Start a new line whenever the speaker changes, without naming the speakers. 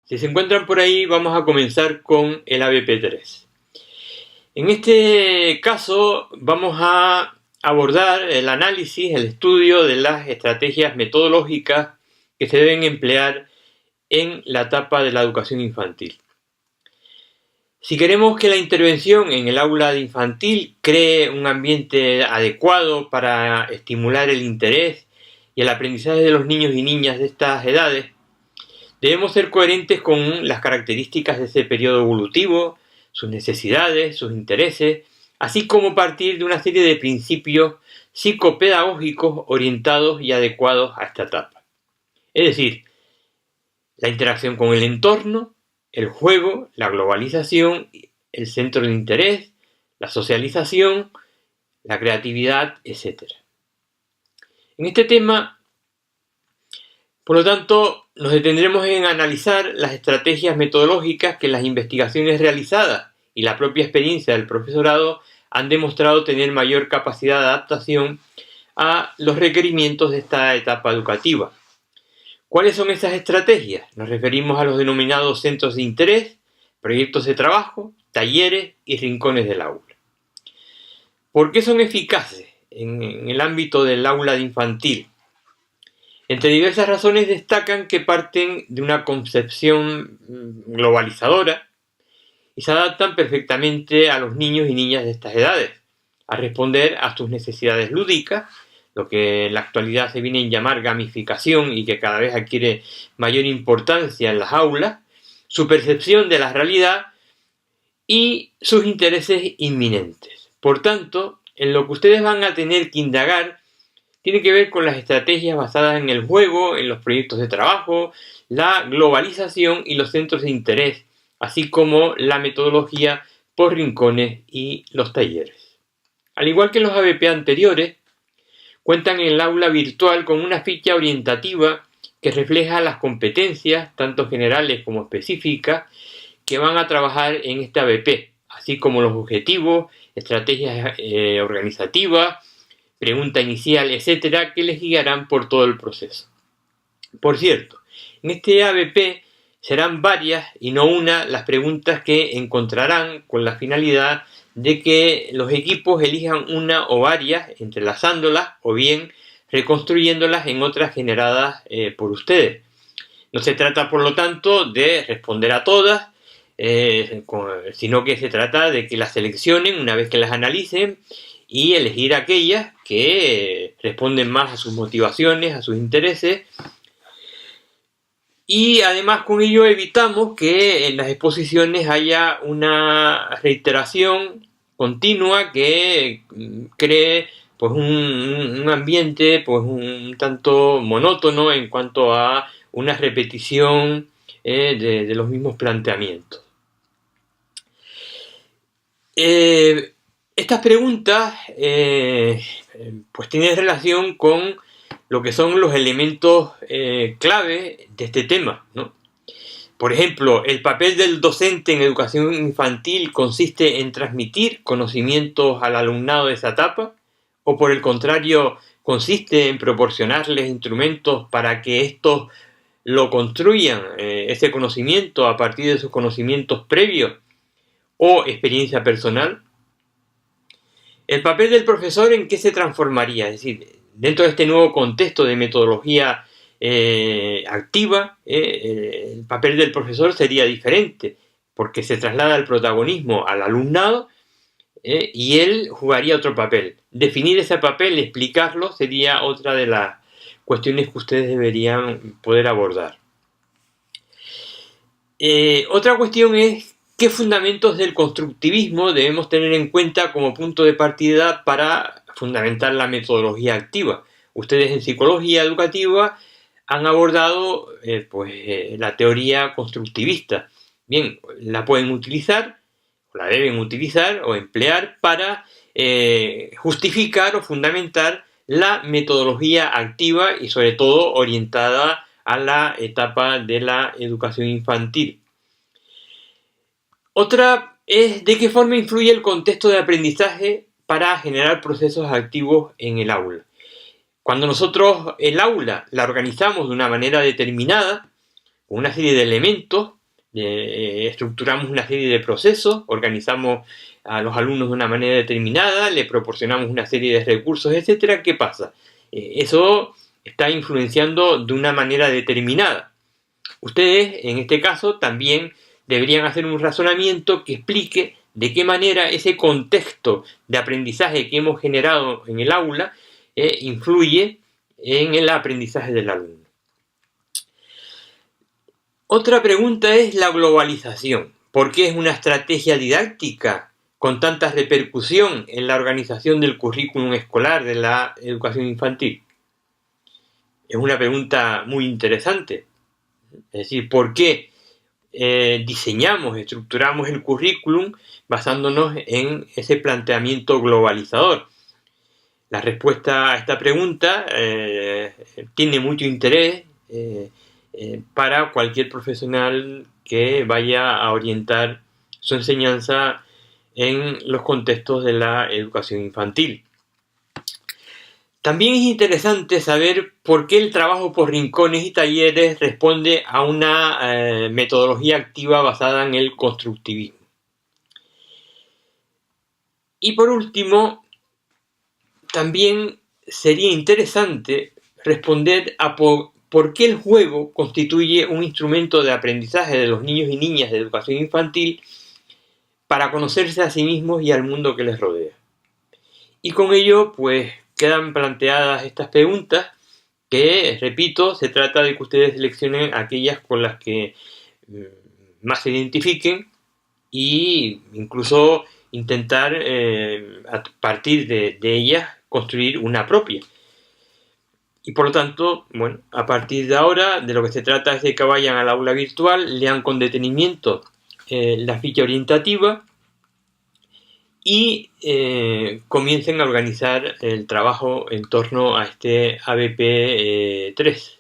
Si se encuentran por ahí, vamos a comenzar con el ABP3. En este caso vamos a abordar el análisis, el estudio de las estrategias metodológicas que se deben emplear en la etapa de la educación infantil. Si queremos que la intervención en el aula de infantil cree un ambiente adecuado para estimular el interés y el aprendizaje de los niños y niñas de estas edades, debemos ser coherentes con las características de ese periodo evolutivo, sus necesidades, sus intereses, así como partir de una serie de principios psicopedagógicos orientados y adecuados a esta etapa. Es decir, la interacción con el entorno, el juego, la globalización, el centro de interés, la socialización, la creatividad, etc. En este tema, por lo tanto, nos detendremos en analizar las estrategias metodológicas que las investigaciones realizadas y la propia experiencia del profesorado han demostrado tener mayor capacidad de adaptación a los requerimientos de esta etapa educativa. ¿Cuáles son esas estrategias? Nos referimos a los denominados centros de interés, proyectos de trabajo, talleres y rincones del aula. ¿Por qué son eficaces en el ámbito del aula de infantil? Entre diversas razones destacan que parten de una concepción globalizadora y se adaptan perfectamente a los niños y niñas de estas edades, a responder a sus necesidades lúdicas, lo que en la actualidad se viene a llamar gamificación y que cada vez adquiere mayor importancia en las aulas, su percepción de la realidad y sus intereses inminentes. Por tanto, en lo que ustedes van a tener que indagar tiene que ver con las estrategias basadas en el juego, en los proyectos de trabajo, la globalización y los centros de interés, así como la metodología por rincones y los talleres. Al igual que los ABP anteriores, cuentan en el aula virtual con una ficha orientativa que refleja las competencias, tanto generales como específicas, que van a trabajar en este ABP, así como los objetivos, estrategias organizativas, pregunta inicial, etcétera, que les guiarán por todo el proceso. Por cierto, en este ABP serán varias y no una las preguntas que encontrarán con la finalidad de que los equipos elijan una o varias, entrelazándolas o bien reconstruyéndolas en otras generadas por ustedes. No se trata, por lo tanto, de responder a todas, sino que se trata de que las seleccionen una vez que las analicen y elegir aquellas que responden más a sus motivaciones, a sus intereses. Y además con ello evitamos que en las exposiciones haya una reiteración continua que cree pues un ambiente pues un tanto monótono en cuanto a una repetición de los mismos planteamientos. Estas preguntas pues tienen relación con lo que son los elementos clave de este tema, ¿no? Por ejemplo, el papel del docente en educación infantil consiste en transmitir conocimientos al alumnado de esa etapa, o por el contrario, consiste en proporcionarles instrumentos para que estos lo construyan, ese conocimiento a partir de sus conocimientos previos o experiencia personal. El papel del profesor, ¿en qué se transformaría? Es decir, dentro de este nuevo contexto de metodología activa, el papel del profesor sería diferente, porque se traslada el protagonismo al alumnado y él jugaría otro papel. Definir ese papel, explicarlo, sería otra de las cuestiones que ustedes deberían poder abordar. Otra cuestión es qué fundamentos del constructivismo debemos tener en cuenta como punto de partida para fundamentar la metodología activa. Ustedes en psicología educativa han abordado la teoría constructivista. Bien, la pueden utilizar, o la deben utilizar o emplear para justificar o fundamentar la metodología activa y sobre todo orientada a la etapa de la educación infantil. Otra es de qué forma influye el contexto de aprendizaje para generar procesos activos en el aula. Cuando nosotros el aula la organizamos de una manera determinada, con una serie de elementos, estructuramos una serie de procesos, organizamos a los alumnos de una manera determinada, le proporcionamos una serie de recursos, etcétera. ¿Qué pasa? Eso está influenciando de una manera determinada. Ustedes, en este caso, también deberían hacer un razonamiento que explique de qué manera ese contexto de aprendizaje que hemos generado en el aula influye en el aprendizaje del alumno. Otra pregunta es la globalización. ¿Por qué es una estrategia didáctica con tanta repercusión en la organización del currículum escolar de la educación infantil? Es una pregunta muy interesante. Es decir, ¿por qué diseñamos, estructuramos el currículum basándonos en ese planteamiento globalizador? La respuesta a esta pregunta tiene mucho interés para cualquier profesional que vaya a orientar su enseñanza en los contextos de la educación infantil. También es interesante saber por qué el trabajo por rincones y talleres responde a una metodología activa basada en el constructivismo. Y por último, también sería interesante responder a por qué el juego constituye un instrumento de aprendizaje de los niños y niñas de educación infantil para conocerse a sí mismos y al mundo que les rodea. Y con ello, pues, quedan planteadas estas preguntas que, repito, se trata de que ustedes seleccionen aquellas con las que más se identifiquen e incluso intentar, a partir de ellas, construir una propia. Y por lo tanto, bueno, a partir de ahora, de lo que se trata es de que vayan al aula virtual, lean con detenimiento la ficha orientativa y comiencen a organizar el trabajo en torno a este ABP 3.